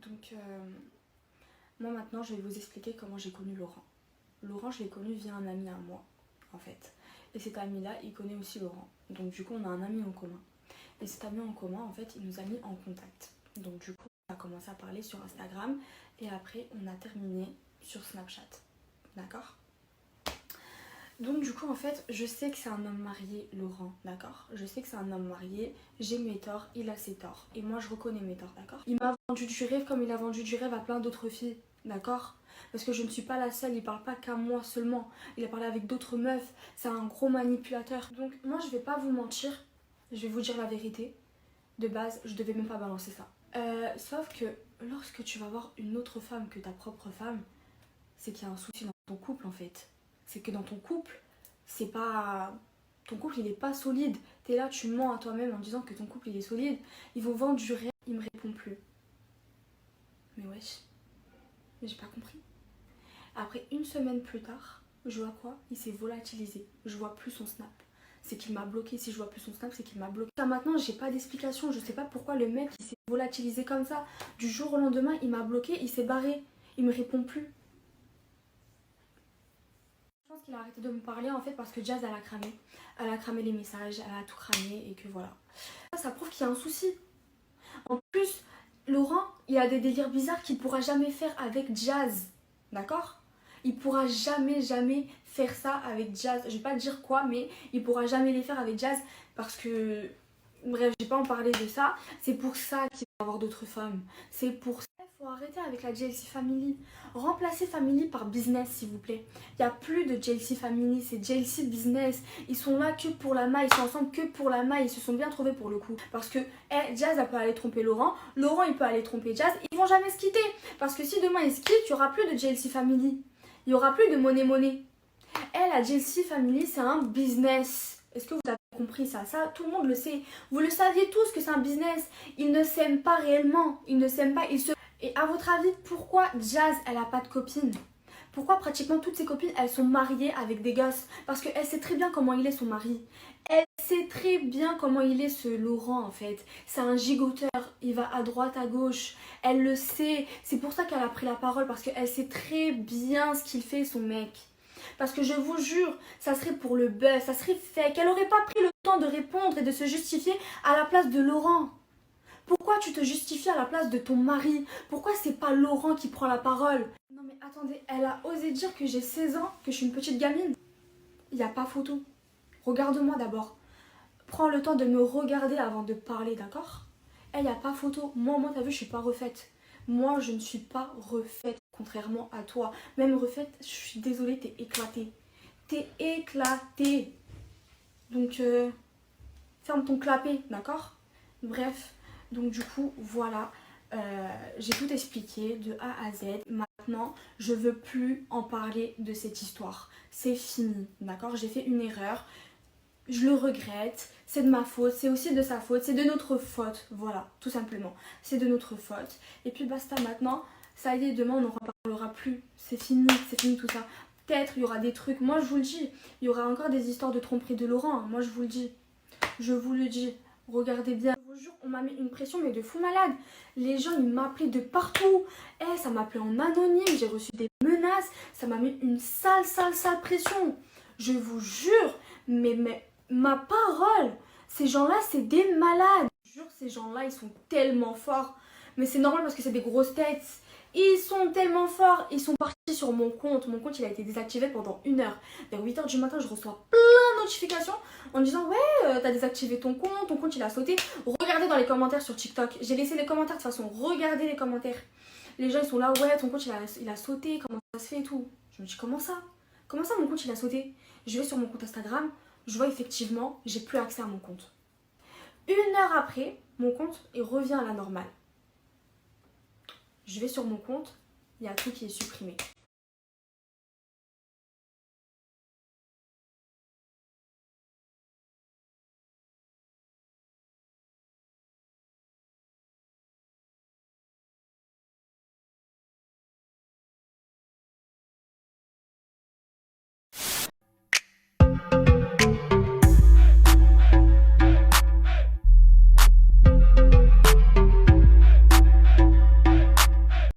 Donc, moi maintenant, je vais vous expliquer comment j'ai connu Laurent. Laurent, je l'ai connu via un ami à moi, en fait. Et cet ami-là, il connaît aussi Laurent. Donc, du coup, on a un ami en commun. Et cet ami en commun, en fait, il nous a mis en contact. Donc, du coup, on a commencé à parler sur Instagram. Et après, on a terminé sur Snapchat. D'accord ? Donc du coup en fait je sais que c'est un homme marié, Laurent, d'accord. Je sais que c'est un homme marié, j'ai mes torts, il a ses torts. Et moi je reconnais mes torts, d'accord. Il m'a vendu du rêve comme il a vendu du rêve à plein d'autres filles, d'accord. Parce que je ne suis pas la seule, il parle pas qu'à moi seulement. Il a parlé avec d'autres meufs, c'est un gros manipulateur. Donc moi je vais pas vous mentir, je vais vous dire la vérité. De base, je devais même pas balancer ça. Sauf que lorsque tu vas voir une autre femme que ta propre femme, c'est qu'il y a un souci dans ton couple en fait. C'est que dans ton couple, c'est pas... Ton couple il est pas solide. T'es là, tu mens à toi-même en disant que ton couple il est solide. Ils vont vendre du rêve, il me répond plus. Mais wesh, mais j'ai pas compris. Après une semaine plus tard, je vois quoi? Il s'est volatilisé. Je vois plus son snap. C'est qu'il m'a bloqué. Si je vois plus son snap, c'est qu'il m'a bloqué. Maintenant, j'ai pas d'explication. Je sais pas pourquoi le mec il s'est volatilisé comme ça. Du jour au lendemain, il m'a bloqué, il s'est barré. Il me répond plus. Je pense qu'il a arrêté de me parler en fait parce que Jazz elle a cramé. Elle a cramé les messages, elle a tout cramé et que voilà. Ça prouve qu'il y a un souci. En plus, Laurent, il a des délires bizarres qu'il pourra jamais faire avec Jazz. D'accord? Il pourra jamais faire ça avec Jazz. Je vais pas dire quoi, mais il pourra jamais les faire avec Jazz parce que... Bref, je vais pas en parler de ça. C'est pour ça qu'il va avoir d'autres femmes. C'est pour ça qu'il faut arrêter avec la JLC Family. Remplacez Family par business, s'il vous plaît. Il n'y a plus de JLC Family, c'est JLC Business. Ils sont là que pour la maille, ils sont ensemble que pour la maille. Ils se sont bien trouvés pour le coup. Parce que Jazz, elle peut aller tromper Laurent. Laurent, il peut aller tromper Jazz. Ils vont jamais se quitter. Parce que si demain ils se quittent, il n'y aura plus de JLC Family. Il n'y aura plus de money. La JLC Family, c'est un business. Est-ce que vous avez compris ça? Ça, tout le monde le sait. Vous le saviez tous que c'est un business. Ils ne s'aiment pas réellement. Ils ne s'aiment pas. Et à votre avis, pourquoi Jazz, elle a pas de copine? Pourquoi pratiquement toutes ses copines, elles sont mariées avec des gosses? Parce qu'elle sait très bien comment il est son mari. Elle sait très bien comment il est ce Laurent en fait. C'est un gigoteur. Il va à droite, à gauche. Elle le sait. C'est pour ça qu'elle a pris la parole. Parce qu'elle sait très bien ce qu'il fait son mec. Parce que je vous jure, ça serait pour le buzz, ça serait fake. Elle n'aurait pas pris le temps de répondre et de se justifier à la place de Laurent. Pourquoi tu te justifies à la place de ton mari? Pourquoi c'est pas Laurent qui prend la parole? Non mais attendez, elle a osé dire que j'ai 16 ans, que je suis une petite gamine. Il n'y a pas photo. Regarde-moi d'abord. Prends le temps de me regarder avant de parler, d'accord? Il n'y a pas photo. Moi t'as vu, je suis pas refaite. Moi, je ne suis pas refaite, contrairement à toi. Même refaite, je suis désolée, t'es éclatée. T'es éclatée. Donc, ferme ton clapet, d'accord? Bref, donc du coup, voilà. J'ai tout expliqué de A à Z. Maintenant, je veux plus en parler de cette histoire. C'est fini, d'accord? J'ai fait une erreur. Je le regrette, c'est de ma faute, c'est aussi de sa faute, c'est de notre faute, voilà, tout simplement. C'est de notre faute. Et puis basta maintenant, ça y est, demain on n'en reparlera plus. C'est fini tout ça. Peut-être il y aura des trucs, moi je vous le dis, il y aura encore des histoires de tromperie de Laurent, moi je vous le dis. Je vous le dis, regardez bien. Je vous jure, on m'a mis une pression mais de fou malade. Les gens ils m'appelaient de partout. Ça m'appelait en anonyme, j'ai reçu des menaces, ça m'a mis une sale pression. Je vous jure, mais ma parole, ces gens-là, c'est des malades. Je jure, ces gens-là, ils sont tellement forts. Mais c'est normal parce que c'est des grosses têtes. Ils sont tellement forts. Ils sont partis sur mon compte. Mon compte, il a été désactivé pendant 1 heure. Vers 8 h du matin, je reçois plein de notifications en disant ouais, t'as désactivé ton compte il a sauté. Regardez dans les commentaires sur TikTok. J'ai laissé les commentaires de toute façon. Regardez les commentaires. Les gens, ils sont là, ouais, ton compte, il a sauté. Comment ça se fait et tout. Je me dis, comment ça? Comment ça, mon compte, il a sauté? Je vais sur mon compte Instagram. Je vois effectivement, j'ai plus accès à mon compte. 1 heure après, mon compte revient à la normale. Je vais sur mon compte, il y a tout qui est supprimé.